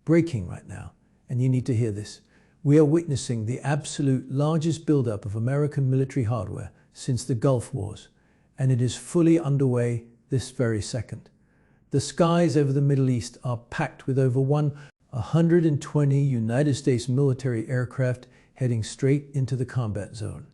breaking right now, and you need to hear this. We are witnessing the absolute largest buildup of American military hardware since the Gulf Wars, and it is fully underway this very second. The skies over the Middle East are packed with over 120 United States military aircraft heading straight into the combat zone.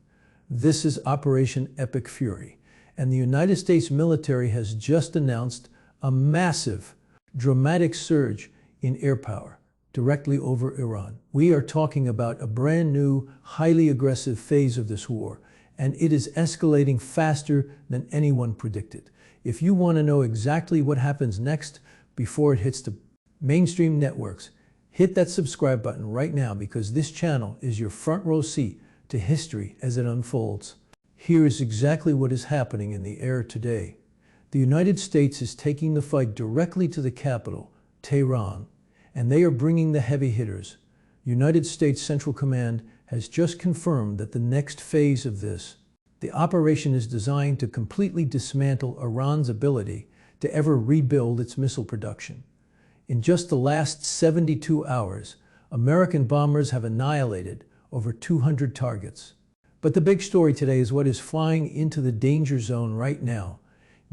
This is Operation Epic Fury, and the United States military has just announced a massive, dramatic surge in air power directly over Iran. We are talking about a brand new, highly aggressive phase of this war, and it is escalating faster than anyone predicted. If you want to know exactly what happens next before it hits the mainstream networks, hit that subscribe button right now, because this channel is your front row seat to history as it unfolds. Here is exactly what is happening in the air today. The United States is taking the fight directly to the capital, Tehran, and they are bringing the heavy hitters. United States Central Command has just confirmed that the next phase of the operation is designed to completely dismantle Iran's ability to ever rebuild its missile production. In just the last 72 hours, American bombers have annihilated over 200 targets. But the big story today is what is flying into the danger zone right now.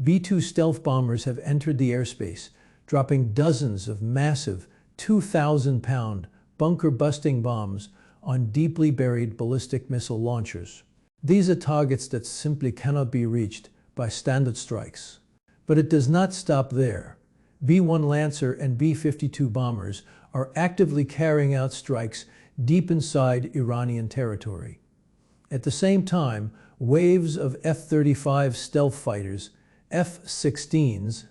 B-2 stealth bombers have entered the airspace, dropping dozens of massive 2,000-pound bunker-busting bombs on deeply buried ballistic missile launchers. These are targets that simply cannot be reached by standard strikes. But it does not stop there. B-1 Lancer and B-52 bombers are actively carrying out strikes deep inside Iranian territory. At the same time, waves of F-35 stealth fighters, F-16s,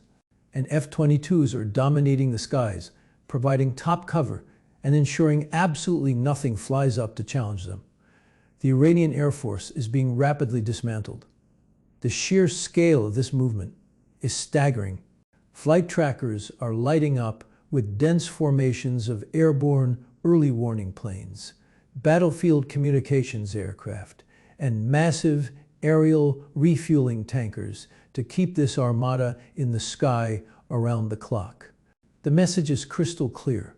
and F-22s are dominating the skies, providing top cover and ensuring absolutely nothing flies up to challenge them. The Iranian Air Force is being rapidly dismantled. The sheer scale of this movement is staggering. Flight trackers are lighting up with dense formations of airborne early warning planes, battlefield communications aircraft, and massive aerial refueling tankers to keep this armada in the sky around the clock. The message is crystal clear.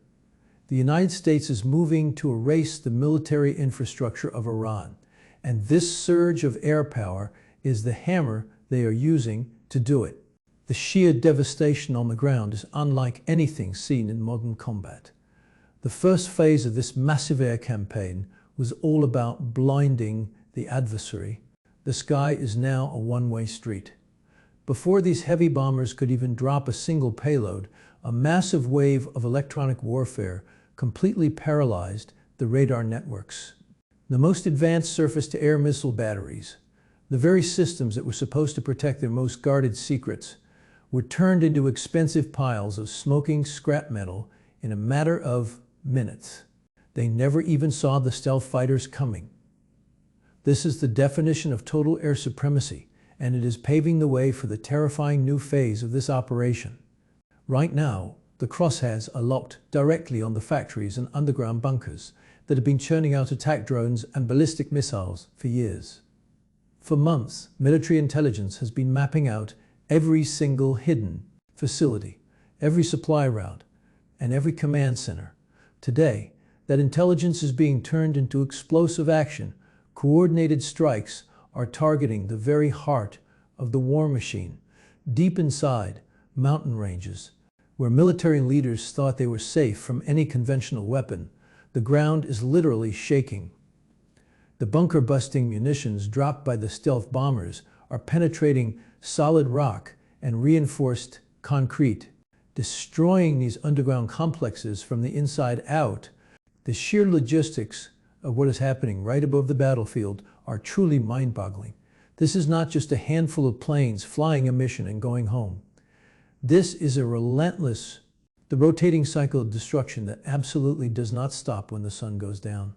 The United States is moving to erase the military infrastructure of Iran, and this surge of air power is the hammer they are using to do it. The sheer devastation on the ground is unlike anything seen in modern combat. The first phase of this massive air campaign was all about blinding the adversary. The sky is now a one-way street. Before these heavy bombers could even drop a single payload, a massive wave of electronic warfare completely paralyzed the radar networks. The most advanced surface-to-air missile batteries, the very systems that were supposed to protect their most guarded secrets, were turned into expensive piles of smoking scrap metal in a matter of minutes. They never even saw the stealth fighters coming. This is the definition of total air supremacy, and it is paving the way for the terrifying new phase of this operation. Right now, the crosshairs are locked directly on the factories and underground bunkers that have been churning out attack drones and ballistic missiles for years. For months, military intelligence has been mapping out every single hidden facility, every supply route, and every command center. Today, that intelligence is being turned into explosive action. Coordinated strikes are targeting the very heart of the war machine, deep inside mountain ranges, where military leaders thought they were safe from any conventional weapon. The ground is literally shaking. The bunker-busting munitions dropped by the stealth bombers are penetrating solid rock and reinforced concrete, destroying these underground complexes from the inside out. The sheer logistics of what is happening right above the battlefield are truly mind-boggling. This is not just a handful of planes flying a mission and going home. This is a relentless, the rotating cycle of destruction that absolutely does not stop when the sun goes down.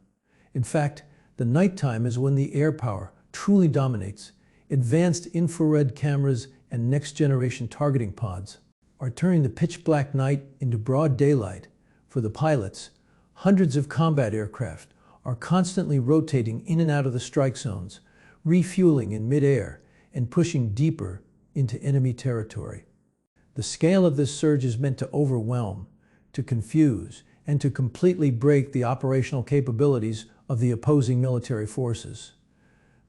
In fact, the nighttime is when the air power truly dominates. Advanced infrared cameras and next-generation targeting pods are turning the pitch-black night into broad daylight. For the pilots, hundreds of combat aircraft are constantly rotating in and out of the strike zones, refueling in mid-air and pushing deeper into enemy territory. The scale of this surge is meant to overwhelm, to confuse, and to completely break the operational capabilities of the opposing military forces.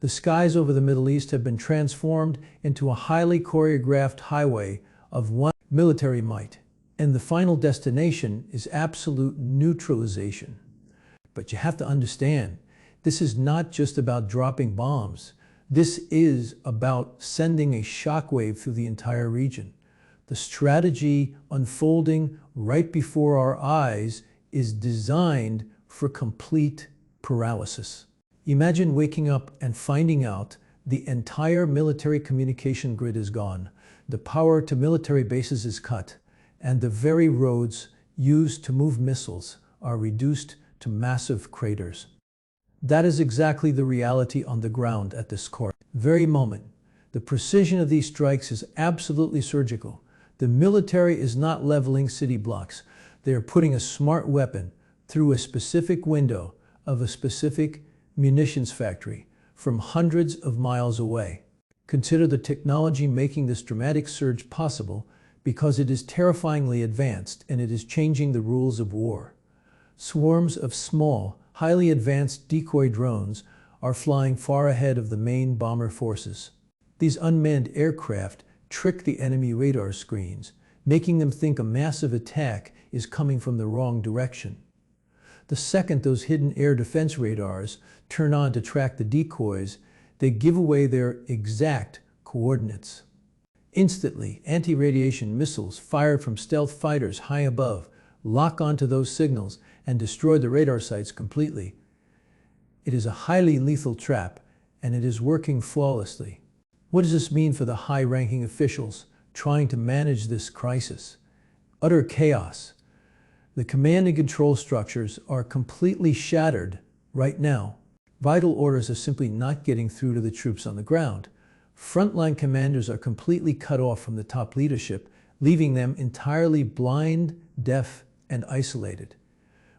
The skies over the Middle East have been transformed into a highly choreographed highway of one military might, and the final destination is absolute neutralization. But you have to understand, this is not just about dropping bombs. This is about sending a shockwave through the entire region. The strategy unfolding right before our eyes is designed for complete paralysis. Imagine waking up and finding out the entire military communication grid is gone, the power to military bases is cut, and the very roads used to move missiles are reduced to massive craters. That is exactly the reality on the ground at this very moment. The precision of these strikes is absolutely surgical. The military is not leveling city blocks. They are putting a smart weapon through a specific window of a specific munitions factory from hundreds of miles away. Consider the technology making this dramatic surge possible because it is terrifyingly advanced and it is changing the rules of war. Swarms of small, highly advanced decoy drones are flying far ahead of the main bomber forces. These unmanned aircraft trick the enemy radar screens, making them think a massive attack is coming from the wrong direction. The second those hidden air defense radars turn on to track the decoys, they give away their exact coordinates. Instantly, anti-radiation missiles fired from stealth fighters high above lock onto those signals and destroy the radar sites completely. It is a highly lethal trap, and it is working flawlessly. What does this mean for the high-ranking officials trying to manage this crisis? Utter chaos. The command and control structures are completely shattered right now. Vital orders are simply not getting through to the troops on the ground. Frontline commanders are completely cut off from the top leadership, leaving them entirely blind, deaf, and isolated.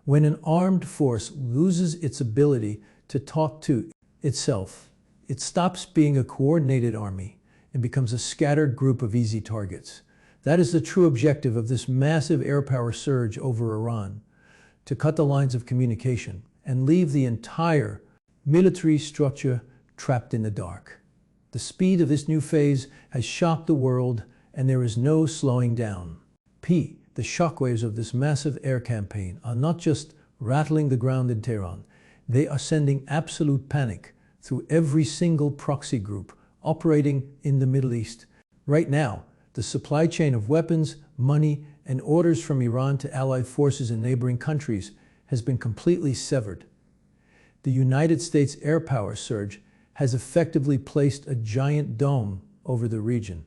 When an armed force loses its ability to talk to itself, it stops being a coordinated army and becomes a scattered group of easy targets. That is the true objective of this massive air power surge over Iran, to cut the lines of communication and leave the entire military structure trapped in the dark. The speed of this new phase has shocked the world, and there is no slowing down. The shockwaves of this massive air campaign are not just rattling the ground in Tehran, they are sending absolute panic through every single proxy group operating in the Middle East. Right now, the supply chain of weapons, money, and orders from Iran to allied forces in neighboring countries has been completely severed. The United States air power surge has effectively placed a giant dome over the region,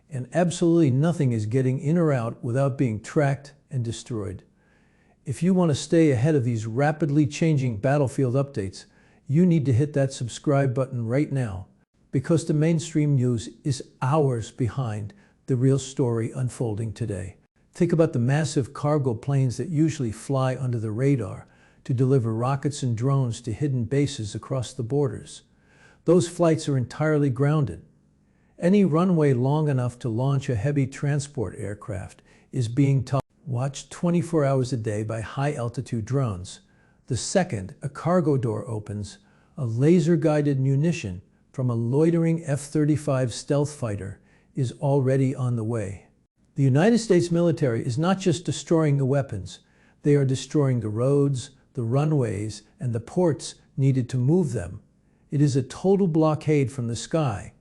and absolutely nothing is getting in or out without being tracked and destroyed. If you want to stay ahead of these rapidly changing battlefield updates, you need to hit that subscribe button right now, because the mainstream news is hours behind the real story unfolding today. Think about the massive cargo planes that usually fly under the radar to deliver rockets and drones to hidden bases across the borders. Those flights are entirely grounded. Any runway long enough to launch a heavy transport aircraft is being watched 24 hours a day by high-altitude drones. The second a cargo door opens, a laser-guided munition from a loitering F-35 stealth fighter is already on the way. The United States military is not just destroying the weapons, they are destroying the roads, the runways, and the ports needed to move them. It is a total blockade from the sky.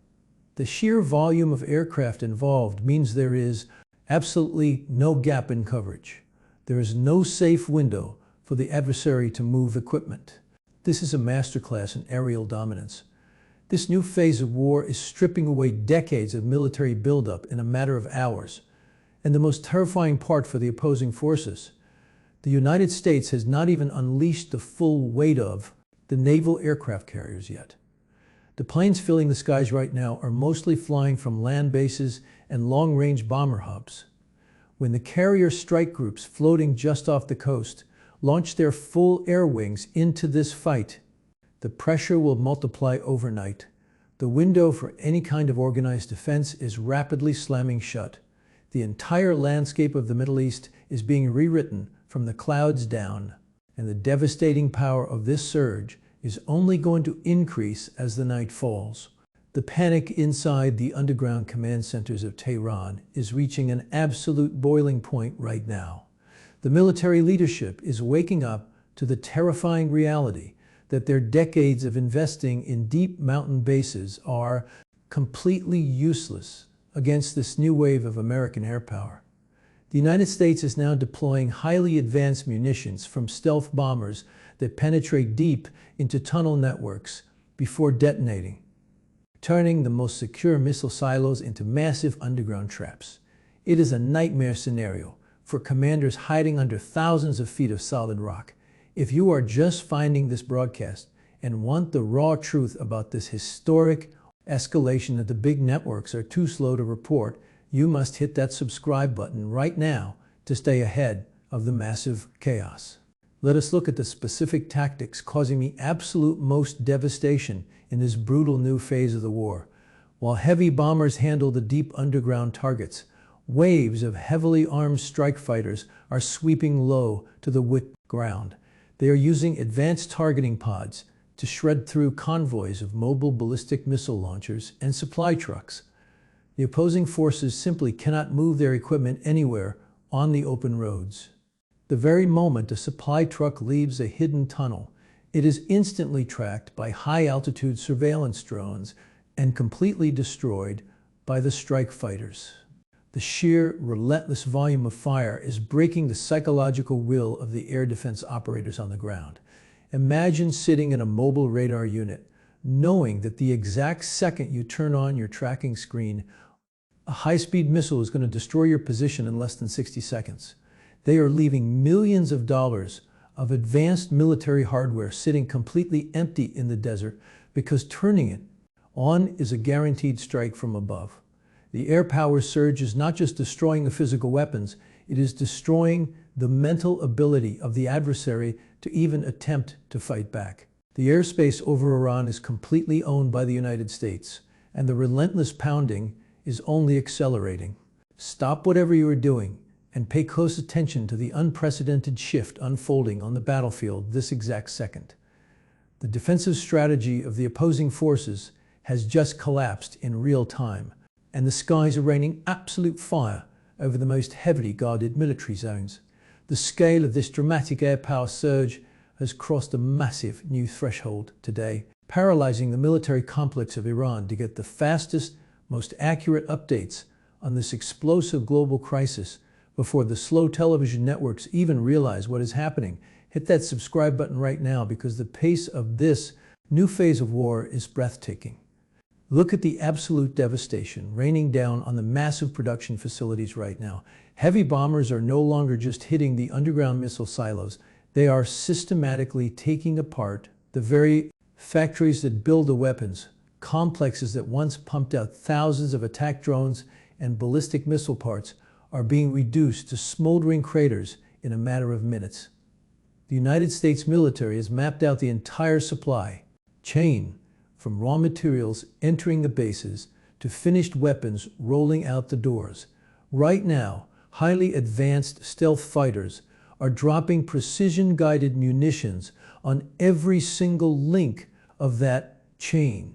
The sheer volume of aircraft involved means there is absolutely no gap in coverage. There is no safe window for the adversary to move equipment. This is a masterclass in aerial dominance. This new phase of war is stripping away decades of military buildup in a matter of hours. And the most terrifying part for the opposing forces, the United States has not even unleashed the full weight of the naval aircraft carriers yet. The planes filling the skies right now are mostly flying from land bases and long-range bomber hubs. When the carrier strike groups floating just off the coast launch their full air wings into this fight, the pressure will multiply overnight. The window for any kind of organized defense is rapidly slamming shut. The entire landscape of the Middle East is being rewritten from the clouds down, and the devastating power of this surge is only going to increase as the night falls. The panic inside the underground command centers of Tehran is reaching an absolute boiling point right now. The military leadership is waking up to the terrifying reality that their decades of investing in deep mountain bases are completely useless against this new wave of American air power. The United States is now deploying highly advanced munitions from stealth bombers that penetrate deep into tunnel networks before detonating, turning the most secure missile silos into massive underground traps. It is a nightmare scenario for commanders hiding under thousands of feet of solid rock. If you are just finding this broadcast and want the raw truth about this historic escalation that the big networks are too slow to report, you must hit that subscribe button right now to stay ahead of the massive chaos. Let us look at the specific tactics causing the absolute most devastation in this brutal new phase of the war. While heavy bombers handle the deep underground targets, waves of heavily armed strike fighters are sweeping low to the wet ground. They are using advanced targeting pods to shred through convoys of mobile ballistic missile launchers and supply trucks. The opposing forces simply cannot move their equipment anywhere on the open roads. The very moment a supply truck leaves a hidden tunnel, it is instantly tracked by high-altitude surveillance drones and completely destroyed by the strike fighters. The sheer, relentless volume of fire is breaking the psychological will of the air defense operators on the ground. Imagine sitting in a mobile radar unit, knowing that the exact second you turn on your tracking screen, a high-speed missile is going to destroy your position in less than 60 seconds. They are leaving millions of dollars of advanced military hardware sitting completely empty in the desert because turning it on is a guaranteed strike from above. The air power surge is not just destroying the physical weapons, it is destroying the mental ability of the adversary to even attempt to fight back. The airspace over Iran is completely owned by the United States, and the relentless pounding is only accelerating. Stop whatever you are doing and pay close attention to the unprecedented shift unfolding on the battlefield this exact second. The defensive strategy of the opposing forces has just collapsed in real time, and the skies are raining absolute fire over the most heavily guarded military zones. The scale of this dramatic air power surge has crossed a massive new threshold today, paralyzing the military complex of Iran to get the fastest, most accurate updates on this explosive global crisis before the slow television networks even realize what is happening. Hit that subscribe button right now because the pace of this new phase of war is breathtaking. Look at the absolute devastation raining down on the massive production facilities right now. Heavy bombers are no longer just hitting the underground missile silos. They are systematically taking apart the very factories that build the weapons. Complexes that once pumped out thousands of attack drones and ballistic missile parts are being reduced to smoldering craters in a matter of minutes. The United States military has mapped out the entire supply chain, from raw materials entering the bases to finished weapons rolling out the doors. Right now, highly advanced stealth fighters are dropping precision-guided munitions on every single link of that chain.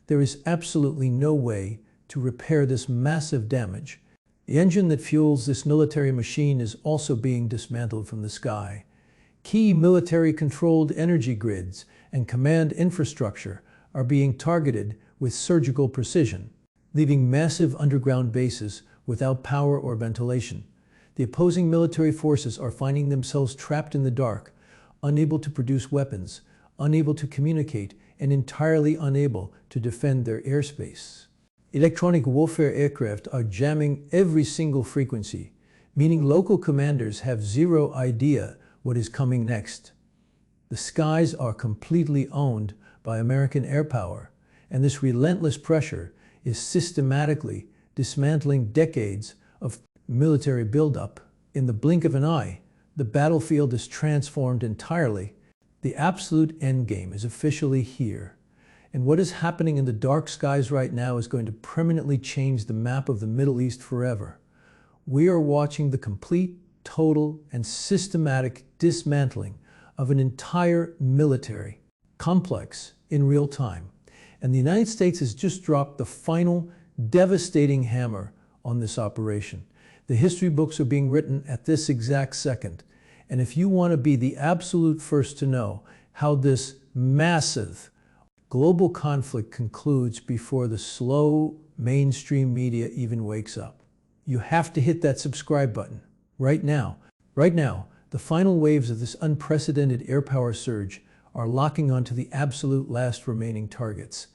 There is absolutely no way to repair this massive damage. The engine that fuels this military machine is also being dismantled from the sky. Key military-controlled energy grids and command infrastructure are being targeted with surgical precision, leaving massive underground bases without power or ventilation. The opposing military forces are finding themselves trapped in the dark, unable to produce weapons, unable to communicate, and entirely unable to defend their airspace. Electronic warfare aircraft are jamming every single frequency, meaning local commanders have zero idea what is coming next. The skies are completely owned by American air power, and this relentless pressure is systematically dismantling decades of military buildup. In the blink of an eye, the battlefield is transformed entirely. The absolute endgame is officially here, and what is happening in the dark skies right now is going to permanently change the map of the Middle East forever. We are watching the complete, total and systematic dismantling of an entire military complex in real time. And the United States has just dropped the final devastating hammer on this operation. The history books are being written at this exact second. And if you want to be the absolute first to know how this massive global conflict concludes before the slow mainstream media even wakes up, you have to hit that subscribe button right now. Right now, the final waves of this unprecedented air power surge are locking onto the absolute last remaining targets.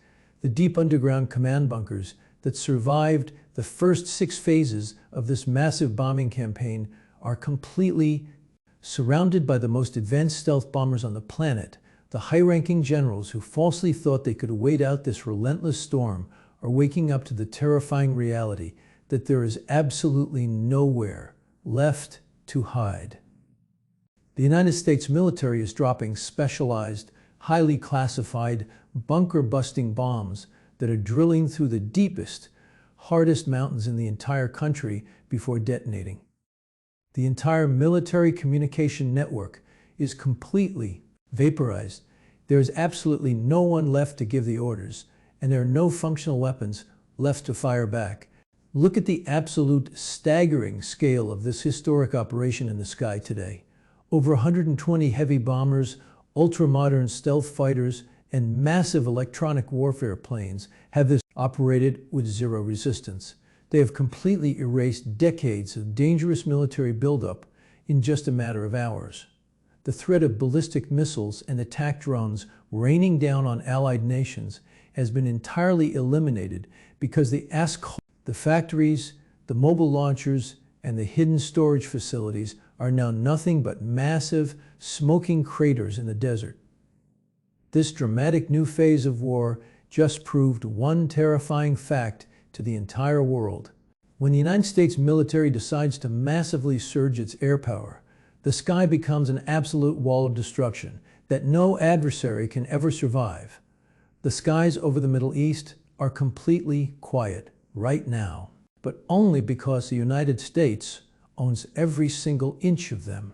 The deep underground command bunkers that survived the first 6 phases of this massive bombing campaign are completely surrounded by the most advanced stealth bombers on the planet. The high-ranking generals who falsely thought they could wait out this relentless storm are waking up to the terrifying reality that there is absolutely nowhere left to hide. The United States military is dropping specialized, highly classified, bunker-busting bombs that are drilling through the deepest, hardest mountains in the entire country before detonating. The entire military communication network is completely vaporized. There is absolutely no one left to give the orders, and there are no functional weapons left to fire back. Look at the absolute staggering scale of this historic operation in the sky today. Over 120 heavy bombers, ultra-modern stealth fighters, and massive electronic warfare planes have operated with zero resistance. They have completely erased decades of dangerous military buildup in just a matter of hours. The threat of ballistic missiles and attack drones raining down on allied nations has been entirely eliminated because the factories, the mobile launchers, and the hidden storage facilities are now nothing but massive, smoking craters in the desert. This dramatic new phase of war just proved one terrifying fact to the entire world. When the United States military decides to massively surge its air power, the sky becomes an absolute wall of destruction that no adversary can ever survive. The skies over the Middle East are completely quiet right now, but only because the United States owns every single inch of them.